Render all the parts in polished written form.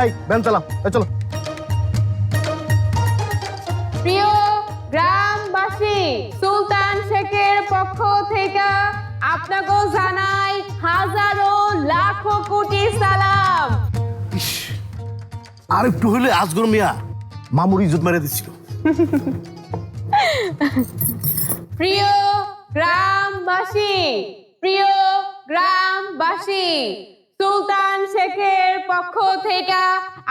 এই ভ্যান চালাও, চলো। প্রিয় গ্রামবাসী, সুলতান শেখের পক্ষ থেকে আপনাকে জানাই হাজারো লাখো কোটি সালাম। আর একটু হলে আজগর মিয়া মামুর ইজ্জত মেরে দিচ্ছিল। প্রিয় গ্রামবাসী, প্রিয় গ্রামবাসী, সুলতান শেখের পক্ষ থেকে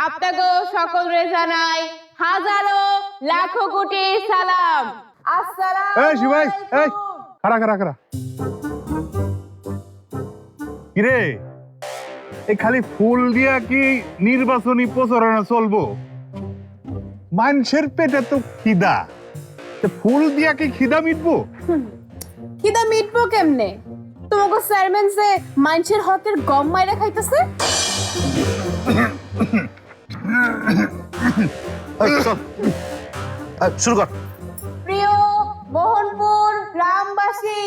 আপনাকে সকলরে জানাই হাজারো লাখো কোটি সালাম। এই শিবাই, এই খারা কিরে, এই খালি ফুল দিয়া কি নির্বাচনী প্রচারণা চলবো? মানুষের পেটে তো খিদা, ফুল দিয়া কি খিদা মিটবো? খিদা মিটবো কেমনে? তোমাকে চেয়ারম্যান যে মানুষের হকের গম মাইরা খাইতেছে। শুরু কর। প্রিয় মোহনপুর গ্রামবাসী,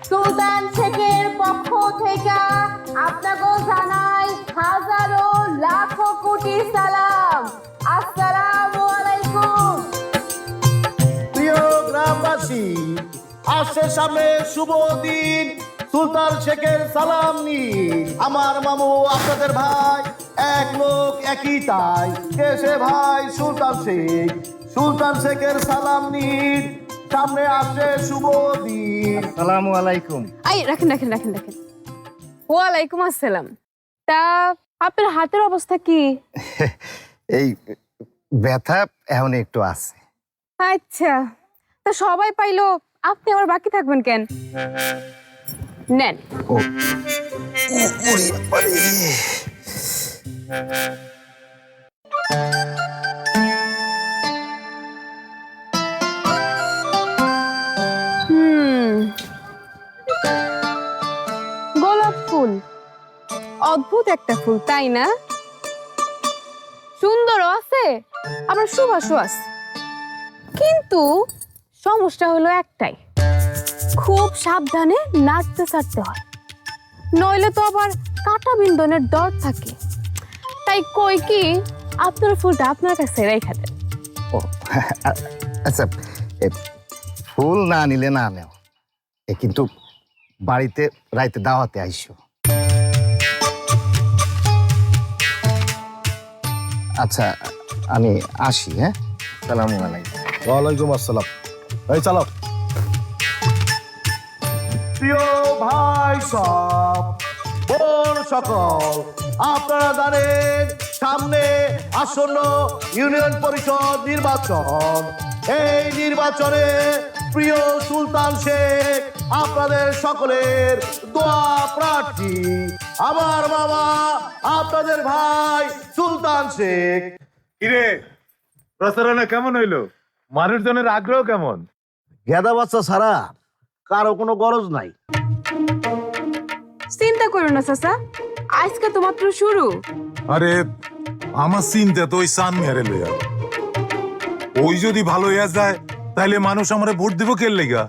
সুলতান শেখের পক্ষ থেকে আপনাকে জানাই হাজারো লাখো কোটি সালাম। আসসালামু আলাইকুম। প্রিয় গ্রামবাসী, আসছে সামনে শুভ দিন, সুলতান শেখের সালাম নিন। আমার মামু আপনাদের ভাই, এক লোক একই তাই, কেসে ভাই সুলতান শেখ। সুলতান শেখের সালাম নিন, সামনে আসছে শুভ দিন। আসসালামু আলাইকুম। আই রাখেন রাখেন রাখেন রাখেন। ওয়ালাইকুম আসসালাম। তা আপনার হাতের অবস্থা কি? এই ব্যথা এখন একটু আছে। আচ্ছা, তা সবাই পাইলো, আপনি আবার বাকি থাকবেন কেন? নেন। ও ওরে বাবারে। গোলাপ ফুল, অদ্ভুত একটা ফুল, তাই না? সুন্দরও আছে, আবার সুবাসও আছে। কিন্তু সমস্যা হলো একটাই, খুব সাবধানে নাড়তে চাড়তে হয়, নইলে তো আবার কাঁটা বিন্ধনের ডর থাকে। তাই কই কি আপনার ফুলটা আপনার কাছে রেখে দেন। ও আচ্ছা, ফুল না নিলে না নেও, কিন্তু বাড়িতে রাইতে দাওয়াতে আইসো। আচ্ছা আমি আসি। হ্যাঁ, আসসালামু আলাইকুম। ওয়ালাইকুম আসসালাম। এই চালাও। প্রিয় ভাই সব, বোন সকল, আপনারা জানেন সামনে আসন্ন ইউনিয়ন পরিষদ নির্বাচন। এই নির্বাচনে প্রিয় সুলতান শেখ আপনাদের সকলের দোয়া প্রার্থী। আমার বাবা আপনাদের ভাই সুলতান শেখ। কিরে, প্রচারণা কেমন হইলো? মানুষজনের আগ্রহ কেমন? গেদা বাচ্চা ছাড়া কারো কোনো গরজ নাই। চিন্তা করো না চাচা, আজকে তো মাত্র শুরু। আরে আমার চিন্তা তো ওই সান মেরে লইয়া, ওই যদি ভালো হইয়া যায় তাহলে মানুষ আমারে ভোট দিব কে লেগা?